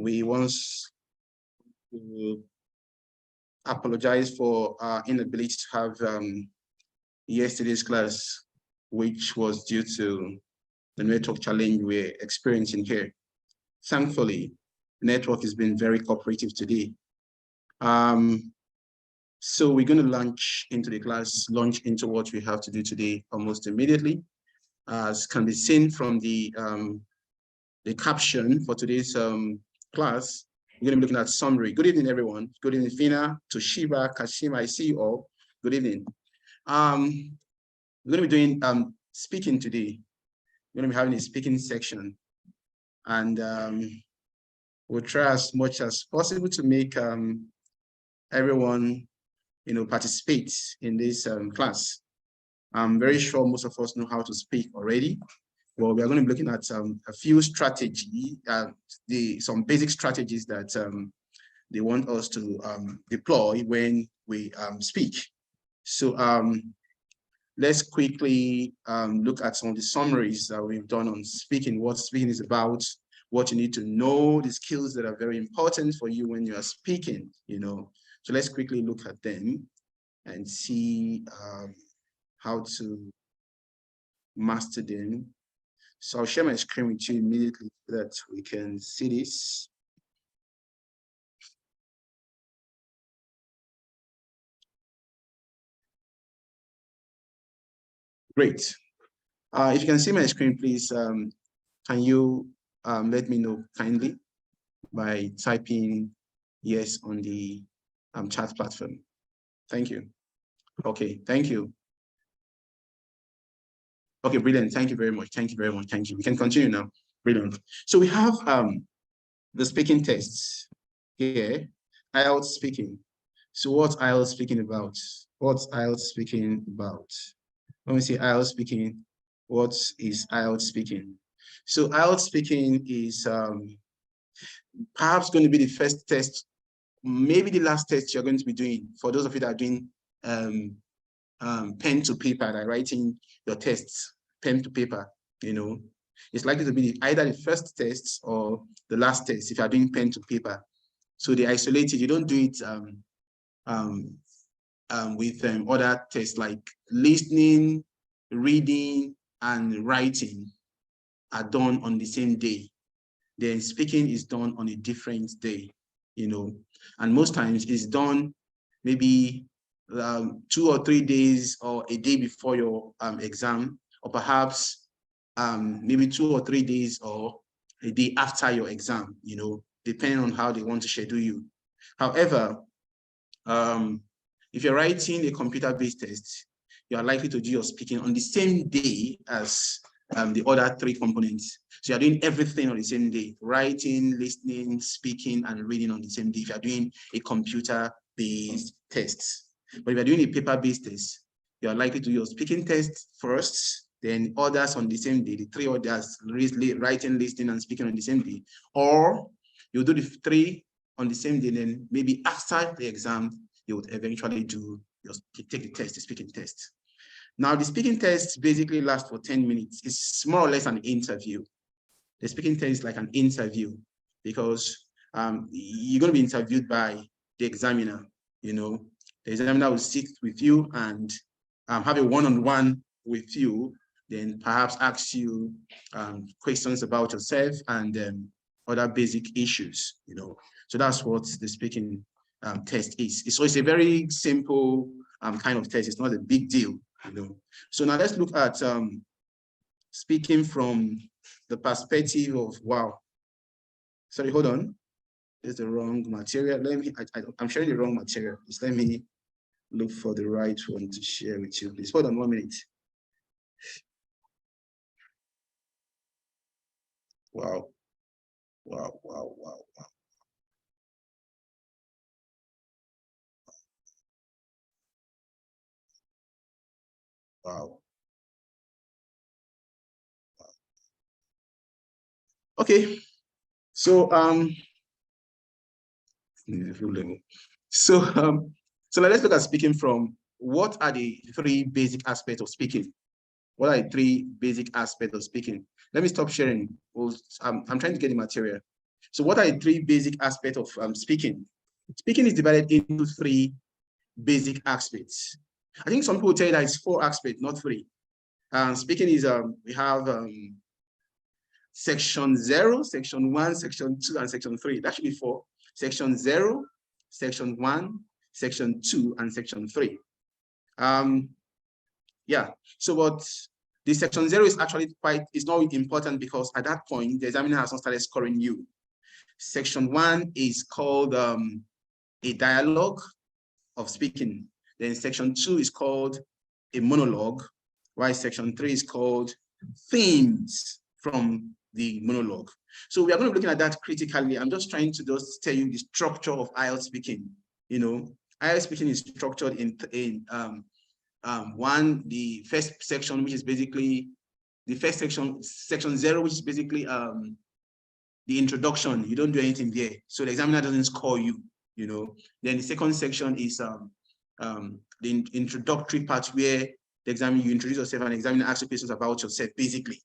We want to apologize for our inability to have yesterday's class, which was due to the network challenge we're experiencing here. Thankfully, the network has been very cooperative today. So we're going to launch into the class, launch into what we have to do today almost immediately. As can be seen from the caption for today's class, we're going to be looking at summary. Good evening, everyone. Good evening, Fina, Toshiba, Kashima, I see you all. Good evening. We're going to be doing speaking today. We're going to be having a speaking section. And we'll try as much as possible to make everyone, participate in this class. I'm very sure most of us know how to speak already. Well, we are going to be looking at a few strategies, some basic strategies that they want us to deploy when we speak. So let's quickly look at some of the summaries that we've done on speaking, what speaking is about, what you need to know, the skills that are very important for you when you are speaking, So let's quickly look at them and see how to master them. So I'll share my screen with you immediately so that we can see this. Great. If you can see my screen, please, can you let me know kindly by typing yes on the chat platform? Thank you. Okay, thank you. Okay, brilliant. Thank you very much. Thank you very much. Thank you. We can continue now. Brilliant. So we have the speaking tests here. Ielts speaking. So what's Ielts speaking about? What's Ielts speaking about? When we say Ielts speaking, what is Ielts speaking? So Ielts speaking is perhaps going to be the first test, maybe the last test you're going to be doing for those of you that are doing pen to paper, like writing your tests, pen to paper, It's likely to be either the first test or the last test if you're doing pen to paper. So they isolate it. You don't do it with other tests like listening, reading, and writing are done on the same day. Then speaking is done on a different day, And most times it's done maybe 2 or 3 days or a day before your exam, or perhaps maybe 2 or 3 days or a day after your exam, depending on how they want to schedule you. However, if you're writing a computer-based test, you are likely to do your speaking on the same day as the other 3 components. So you're doing everything on the same day: writing, listening, speaking, and reading on the same day if you're doing a computer-based test. But if you're doing a paper-based test, you're likely to do your speaking test first, then others on the same day, the 3 others, writing, listening, and speaking on the same day. Or you do the 3 on the same day, then maybe after the exam, you would eventually take the test, the speaking test. Now, the speaking test basically lasts for 10 minutes. It's more or less an interview. The speaking test is like an interview because you're going to be interviewed by the examiner, The examiner will sit with you and have a one-on-one with you, then perhaps ask you questions about yourself and other basic issues, So that's what the speaking test is. So it's a very simple kind of test. It's not a big deal, So now let's look at speaking from the perspective of, wow. Sorry, hold on. There's the wrong material. I'm sharing the wrong material. Just let me look for the right one to share with you, please. Hold on 1 minute. Wow. Wow, wow, wow, wow. Wow. Okay. So so let's look at speaking from. What are the 3 basic aspects of speaking? What are the 3 basic aspects of speaking? Let me stop sharing. I'm trying to get the material. So what are the three basic aspects of speaking? Speaking is divided into three basic aspects. I think some people tell you that it's four aspects, not three. Speaking is, we have section 0, section 1, section 2, and section 3. That should be four. Section 0, section 1, section 2, and section 3. Yeah, so what the section 0 is actually it's not important because at that point, the examiner has not started scoring you. Section 1 is called a dialogue of speaking. Then section 2 is called a monologue, while section 3 is called themes from the monologue. So we are going to be looking at that critically. I'm just trying to just tell you the structure of Ielts speaking. You know, Ielts speaking is structured in one, the first section, which is basically the first section, section 0, which is basically the introduction. You don't do anything there, so the examiner doesn't score you. You know, then the second section is the introductory part where the examiner, you introduce yourself and the examiner asks you questions about yourself, basically.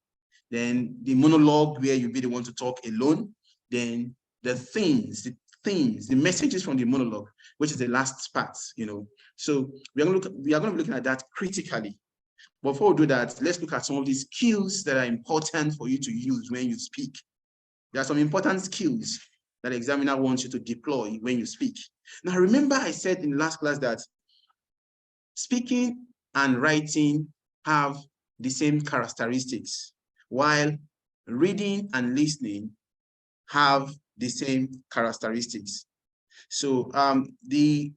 Then the monologue where you be the one to talk alone. Then the themes, the messages from the monologue, which is the last part. You know, so we are going to be looking at that critically. But before we do that, let's look at some of the skills that are important for you to use when you speak. There are some important skills that the examiner wants you to deploy when you speak. Now, remember I said in the last class that speaking and writing have the same characteristics, while reading and listening have the same characteristics. So the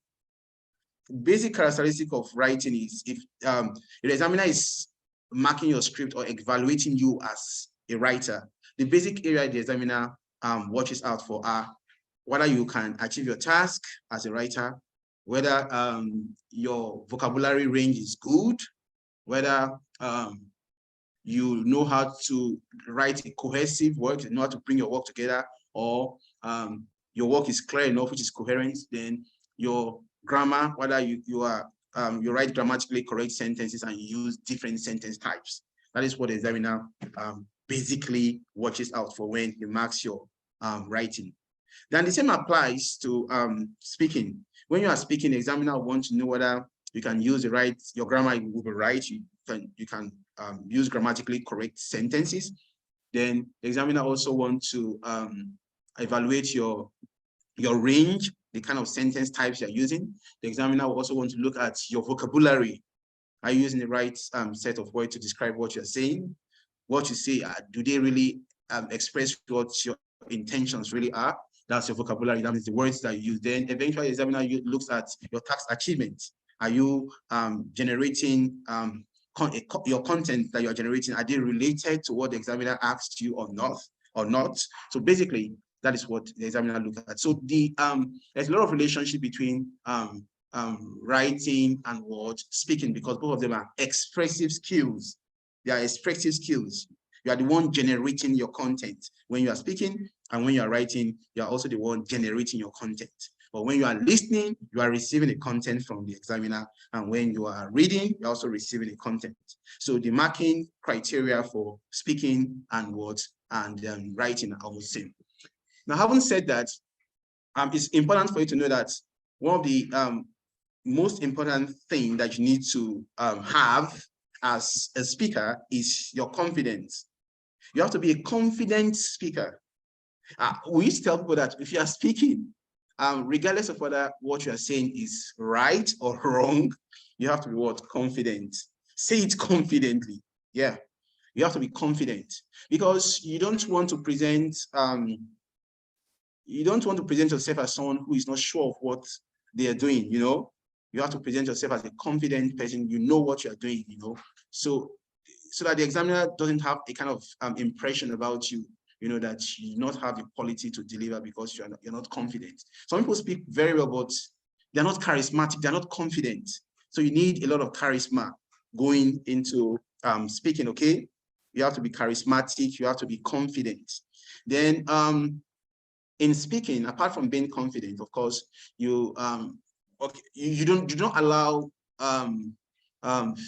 basic characteristic of writing is if the examiner is marking your script or evaluating you as a writer, the basic area the examiner watches out for are whether you can achieve your task as a writer, whether your vocabulary range is good, whether you know how to write a cohesive work, you know how to bring your work together, or your work is clear enough, which is coherent. Then your grammar, whether you write grammatically correct sentences and you use different sentence types. That is what the examiner basically watches out for when he marks your writing. Then the same applies to speaking. When you are speaking, the examiner wants to know whether you can use the right, your grammar will be right, you can use grammatically correct sentences. Then the examiner also wants to evaluate your range, the kind of sentence types you're using. The examiner will also want to look at your vocabulary. Are you using the right set of words to describe what you're saying? What you say, do they really express what your intentions really are? That's your vocabulary, that means the words that you use. Then eventually the examiner looks at your task achievement. Are you generating your content that you're generating, are they related to what the examiner asked you or not? So basically, that is what the examiner looks at. So the there's a lot of relationship between writing and what speaking, because both of them are expressive skills. They are expressive skills. You are the one generating your content when you are speaking, and when you are writing, you are also the one generating your content. But when you are listening, you are receiving the content from the examiner, and when you are reading, you're also receiving the content. So the marking criteria for speaking and writing are almost the same. Now, having said that, it's important for you to know that one of the most important thing that you need to have as a speaker is your confidence. You have to be a confident speaker. We used to tell people that if you are speaking, regardless of whether what you are saying is right or wrong, you have to be confident. Say it confidently. Yeah, you have to be confident, because you don't want to present yourself as someone who is not sure of what they are doing. You know, you have to present yourself as a confident person. You know what you are doing. You know, so that the examiner doesn't have a kind of impression about you, you know, that you do not have the quality to deliver because you're not confident. Some people speak very well, but they're not charismatic, they're not confident. So you need a lot of charisma going into speaking, okay? You have to be charismatic, you have to be confident. Then in speaking, apart from being confident, of course, you don't allow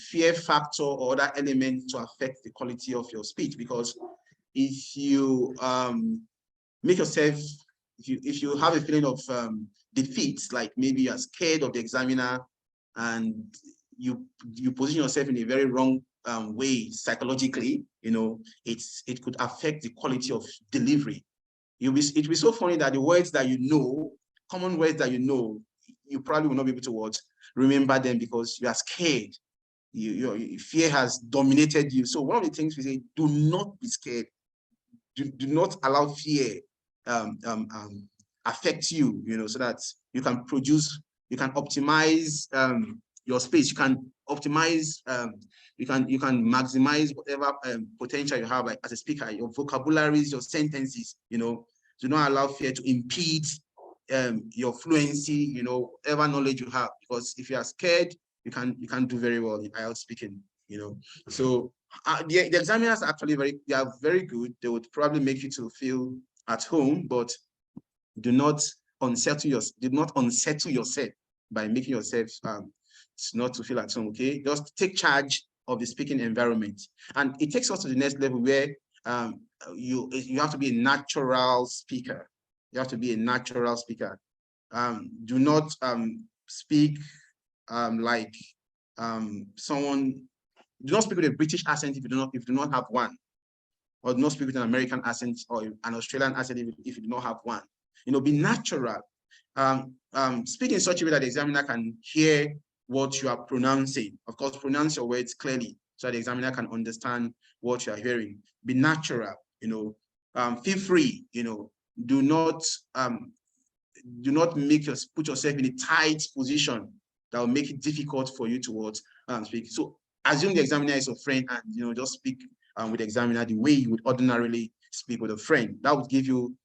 fear factor or other element to affect the quality of your speech, because if you Make yourself, if you have a feeling of defeat, like maybe you're scared of the examiner and you position yourself in a very wrong way psychologically, it could affect the quality of delivery. It'll be so funny that the words that common words that you probably will not be able to remember them because you are scared. Your fear has dominated you. So one of the things we say, do not be scared. Do not allow fear affect you, so that you can optimize your space. You can optimize, you can maximize whatever potential you have, like as a speaker, your vocabularies, your sentences, do not allow fear to impede your fluency, whatever knowledge you have, because if you are scared, you can do very well in Ielts speaking, So the examiners are actually they are very good. They would probably make you to feel at home, but do not unsettle yourself by making yourself not to feel at home. Okay, just take charge of the speaking environment, and it takes us to the next level where you have to be a natural speaker. You have to be a natural speaker. Do not speak like someone. Do not speak with a British accent if you do not have one, or do not speak with an American accent or an Australian accent if you do not have one. Be natural. Speak in such a way that the examiner can hear what you are pronouncing. Of course, pronounce your words clearly so that the examiner can understand what you are hearing. Be natural. Feel free. Do not put yourself in a tight position that will make it difficult for you to speak. So assume the examiner is your friend, and just speak with the examiner the way you would ordinarily speak with a friend. That would give you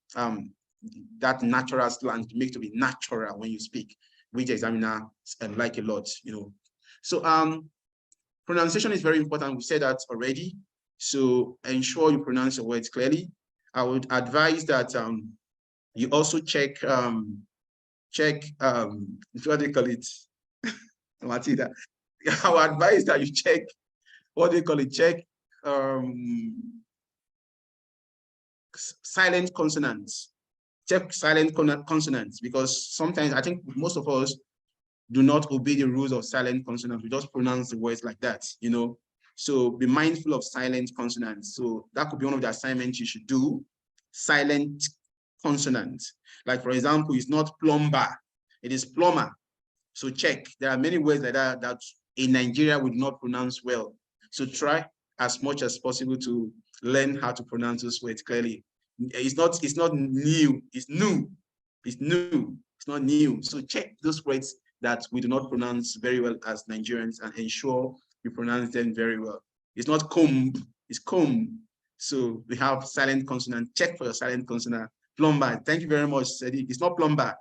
that natural slant, make to be natural when you speak, which the examiner like a lot. So pronunciation is very important. We said that already. So ensure you pronounce your words clearly. I would advise that you also check what do you call it, Martina? I would advise that you check silent consonants. Check silent consonants, because sometimes I think most of us do not obey the rules of silent consonants. We just pronounce the words like that, So be mindful of silent consonants. So that could be one of the assignments you should do. Silent consonants. Like, for example, it's not plumber, it is plumber. So check. There are many words like that in Nigeria would not pronounce well. So try as much as possible to learn how to pronounce those words clearly. It's not new. It's new. It's new. It's not new. So check those words that we do not pronounce very well as Nigerians and ensure you pronounce them very well. It's not comb. It's comb. So we have silent consonant. Check for your silent consonant. Plumber. Thank you very much, Sadi. It's not plumber.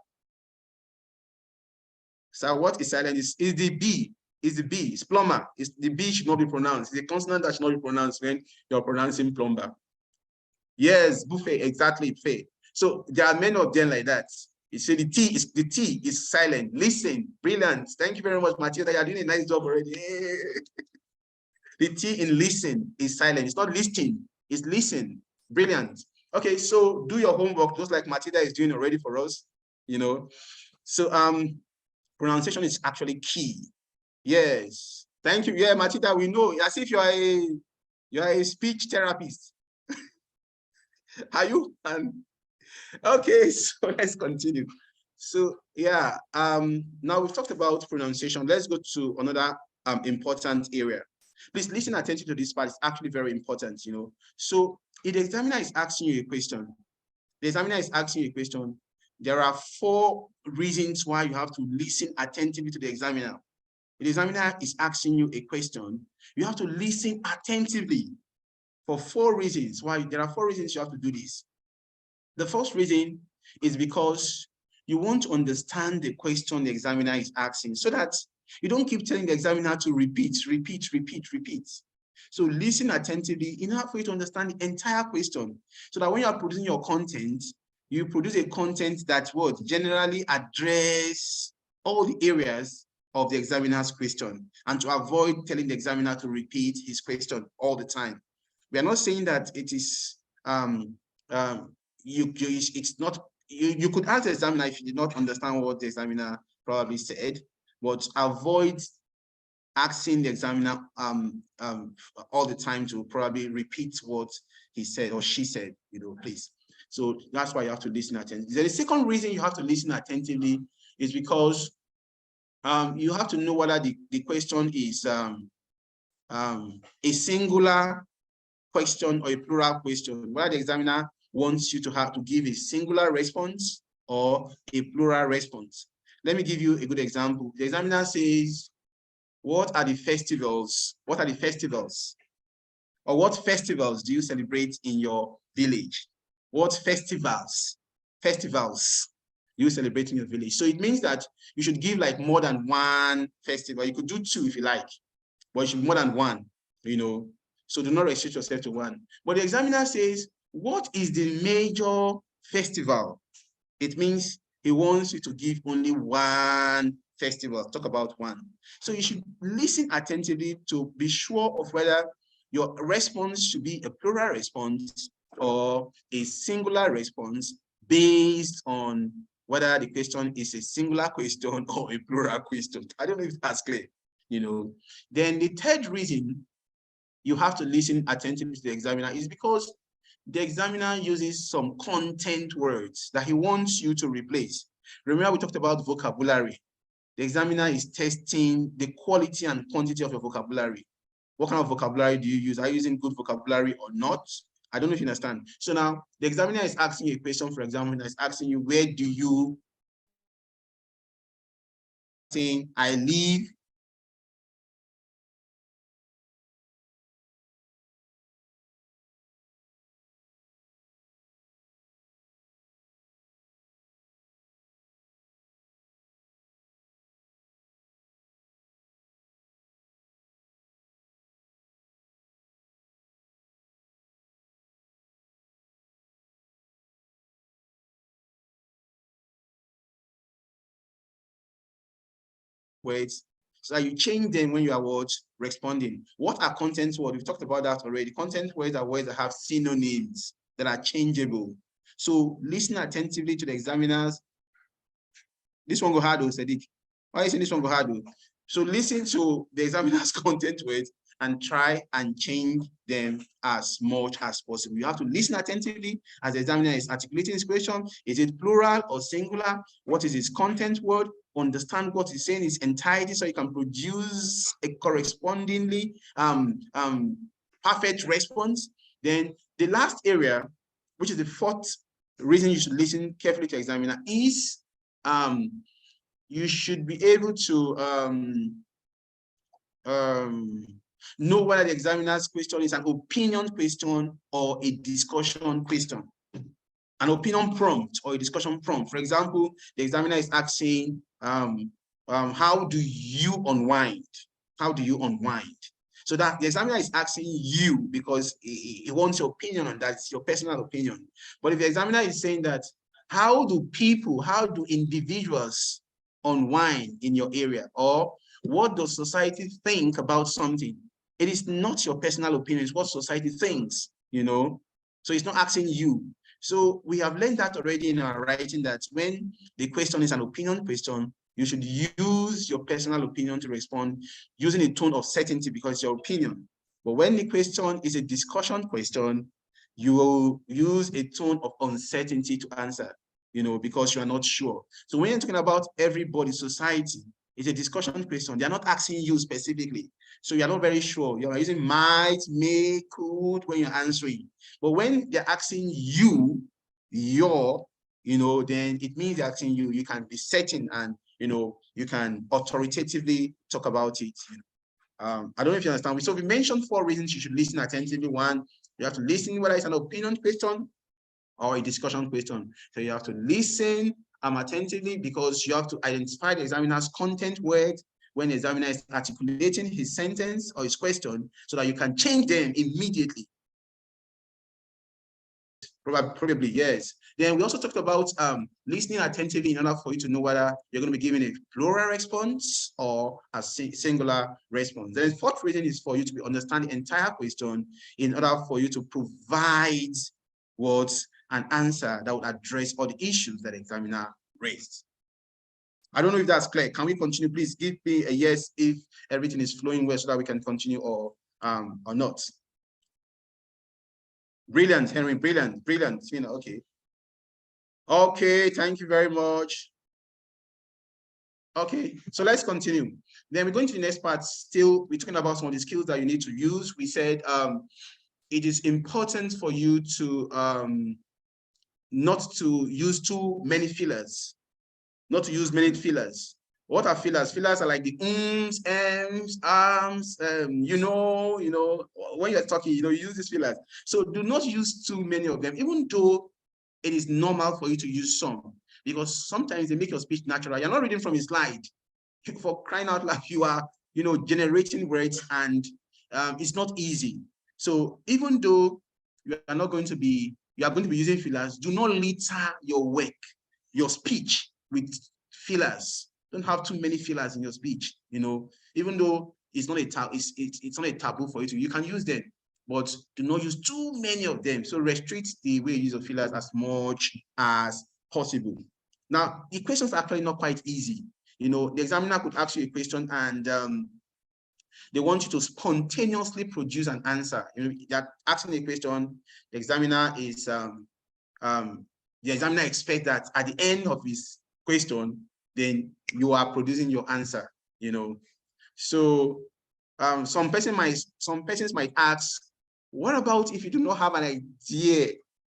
So what is silent is the B. Is the B. It's plumber. The B should not be pronounced. It's the consonant that should not be pronounced when you're pronouncing plumber. Yes, buffet, exactly, buffet. So there are many of them like that. You see, the T is silent. Listen, brilliant. Thank you very much, Matilda. You're doing a nice job already. The T in listen is silent. It's not listening, it's listen. Brilliant. Okay, so do your homework just like Matilda is doing already for us. So pronunciation is actually key. Yes. Thank you. Yeah, Matilda, we know as if you are a speech therapist. Are you? Okay, so let's continue. So yeah, now we've talked about pronunciation. Let's go to another important area. Please listen attentively to this part. It's actually very important, So if the examiner is asking you a question, there are 4 reasons why you have to listen attentively to the examiner. If the examiner is asking you a question, you have to listen attentively for 4 reasons. There are 4 reasons you have to do this. The first reason is because you want to understand the question the examiner is asking, so that you don't keep telling the examiner to repeat. So listen attentively in order for you to understand the entire question, so that when you are producing your content, you produce a content that would generally address all the areas of the examiner's question, and to avoid telling the examiner to repeat his question all the time. We are not saying that it is it's not, you could ask the examiner if you did not understand what the examiner probably said, but avoid asking the examiner all the time to probably repeat what he said or she said, please. So that's why you have to listen attentively. The second reason you have to listen attentively is because you have to know whether the question is a singular question or a plural question, whether the examiner wants you to have to give a singular response or a plural response. Let me give you a good example. The examiner says, what are the festivals? What are the festivals? Or what festivals do you celebrate in your village? What festivals you celebrate in your village? So it means that you should give like more than one festival. You could do two if you like, but it should be more than one, So do not restrict yourself to one. But the examiner says, what is the major festival? It means he wants you to give only one festival, talk about one. So you should listen attentively to be sure of whether your response should be a plural response or a singular response based on whether the question is a singular question or a plural question. I don't know if that's clear, Then the third reason you have to listen attentively to the examiner is because the examiner uses some content words that he wants you to replace. Remember, we talked about vocabulary. The examiner is testing the quality and quantity of your vocabulary. What kind of vocabulary do you use? Are you using good vocabulary or not? I don't know if you understand. So now the examiner is asking you a question, for example, is asking you, where do you think I live? Words, so that you change them when you are responding. What are content words? We've talked about that already. Content words are words that have synonyms that are changeable. So listen attentively to the examiners. This one go hard, Sadiq. Why are you saying this one go hard? So listen to the examiner's content words and try and change them as much as possible. You have to listen attentively as the examiner is articulating his question. Is it plural or singular? What is its content word? Understand what he's saying in its entirety so you can produce a correspondingly perfect response. Then the last area, which is the fourth reason you should listen carefully to the examiner, is you should be able to know whether the examiner's question is an opinion question or a discussion question. An opinion prompt or a discussion prompt. For example, the examiner is asking, how do you unwind? How do you unwind? So that the examiner is asking you because he wants your opinion on that. It's your personal opinion. But if the examiner is saying that, how do individuals unwind in your area? Or what does society think about something? It is not your personal opinion, it's what society thinks, So it's not asking you. So we have learned that already in our writing, that when the question is an opinion question, you should use your personal opinion to respond using a tone of certainty because it's your opinion. But when the question is a discussion question, you will use a tone of uncertainty to answer, because you are not sure. So when you're talking about everybody, society, it's a discussion question. They're not asking you specifically. So you're not very sure. You're using might, may, could when you're answering. But when they're asking you, then it means they're asking you, you can be certain and, you can authoritatively talk about it. I don't know if you understand. So we mentioned 4 reasons you should listen attentively. 1, you have to listen whether it's an opinion question or a discussion question. So you have to listen attentively because you have to identify the examiner's content words when the examiner is articulating his sentence or his question so that you can change them immediately. Probably, yes. Then we also talked about listening attentively in order for you to know whether you're going to be giving a plural response or a singular response. Then the 4th reason is for you to understand the entire question in order for you to provide an answer that would address all the issues that the examiner raised. I don't know if that's clear. Can we continue? Please give me a yes if everything is flowing well so that we can continue, or not. Brilliant, Henry. Brilliant, brilliant. You know, okay. Okay, thank you very much. Okay, so let's continue. Then we're going to the next part. Still, we're talking about some of the skills that you need to use. We said it is important for you to not to use too many fillers, not to use many fillers. What are fillers? Fillers are like the ums, ems, arms, you know, when you're talking, you use these fillers. So do not use too many of them, even though it is normal for you to use some, because sometimes they make your speech natural. You're not reading from a slide. For crying out loud, you are, generating words, and it's not easy. So even though you are going to be using fillers, do not litter your work, your speech with fillers. Don't have too many fillers in your speech. Even though it's not a taboo for you to, you can use them, but do not use too many of them. So restrict the way you use of fillers as much as possible. Now, the questions are actually not quite easy. The examiner could ask you a question, and they want you to spontaneously produce an answer. They're asking a question. The examiner expects that at the end of his question, then you are producing your answer. So some persons might ask, what about if you do not have an idea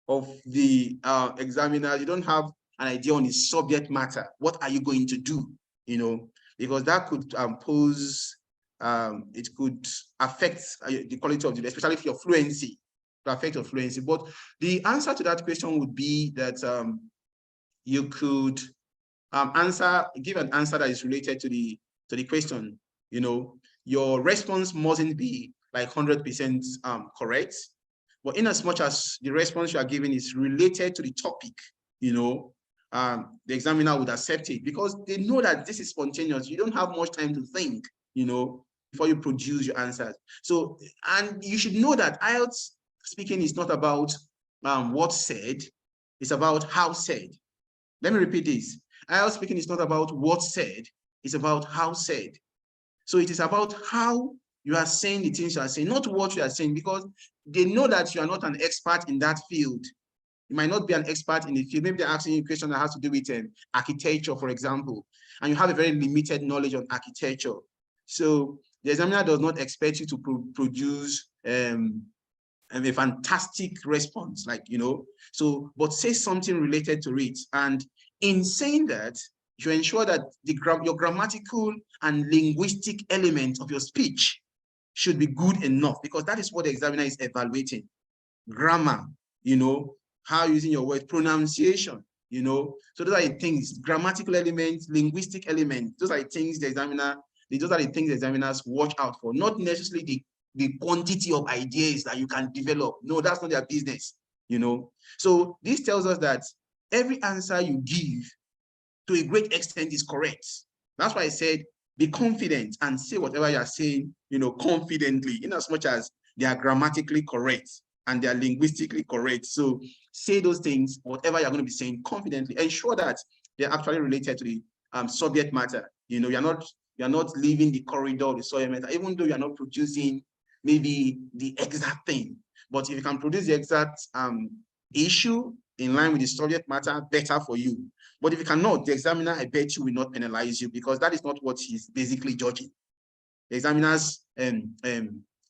of the examiner? You don't have an idea on the subject matter. What are you going to do? Because that could pose, it could affect the quality of the, especially if your fluency, to affect your fluency. But the answer to that question would be that you could give an answer that is related to the question. Your response mustn't be like 100% correct, but in as much as the response you are giving is related to the topic, the examiner would accept it, because they know that this is spontaneous. You don't have much time to think, before you produce your answers. So, and you should know that Ielts speaking is not about what said, it's about how said. Let me repeat this. Ielts speaking is not about what said, it's about how said. So it is about how you are saying the things you are saying, not what you are saying, because they know that you are not an expert in that field. You might not be an expert in the field. Maybe they're asking you a question that has to do with architecture, for example, and you have a very limited knowledge on architecture. So the examiner does not expect you to produce a fantastic response, but say something related to it. And in saying that, you ensure that your grammatical and linguistic element of your speech should be good enough, because that is what the examiner is evaluating. Grammar, how using your word, pronunciation, so those are the things, grammatical elements, linguistic elements, those are the things the examiners watch out for, not necessarily the quantity of ideas that you can develop. No, that's not their business, So this tells us that every answer you give to a great extent is correct. That's why I said, be confident and say whatever you're saying, confidently, in as much as they are grammatically correct and they are linguistically correct. So say those things, whatever you're going to be saying, confidently. Ensure that they're actually related to the subject matter. You're not leaving the corridor of the subject matter, even though you're not producing maybe the exact thing. But if you can produce the exact issue in line with the subject matter, better for you. But if you cannot, the examiner, I bet you, will not penalize you, because that is not what he's basically judging. The examiner's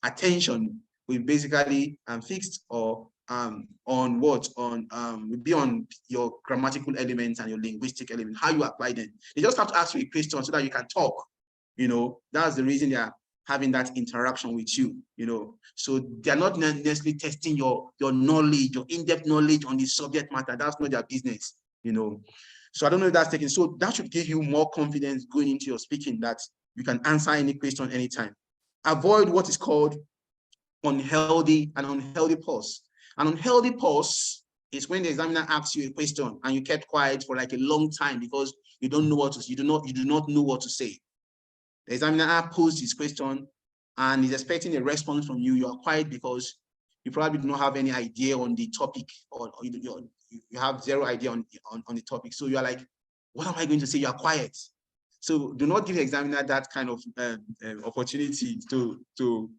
attention will basically fixed or on what? Will be on your grammatical elements and your linguistic elements, how you apply them. They just have to ask you a question so that you can talk. That's the reason they are having that interaction with you. So they're not necessarily testing your knowledge, your in-depth knowledge on the subject matter. That's not their business. So I don't know if that's taken. So that should give you more confidence going into your speaking, that you can answer any question anytime. Avoid what is called unhealthy pause. An unhealthy pause is when the examiner asks you a question and you kept quiet for like a long time because you don't know what to, you do not know what to say. The examiner posed his question and is expecting a response from you. You are quiet because you probably do not have any idea on the topic, or you have zero idea on the topic. So you are like, what am I going to say? You are quiet. So do not give the examiner that kind of opportunity to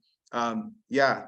yeah,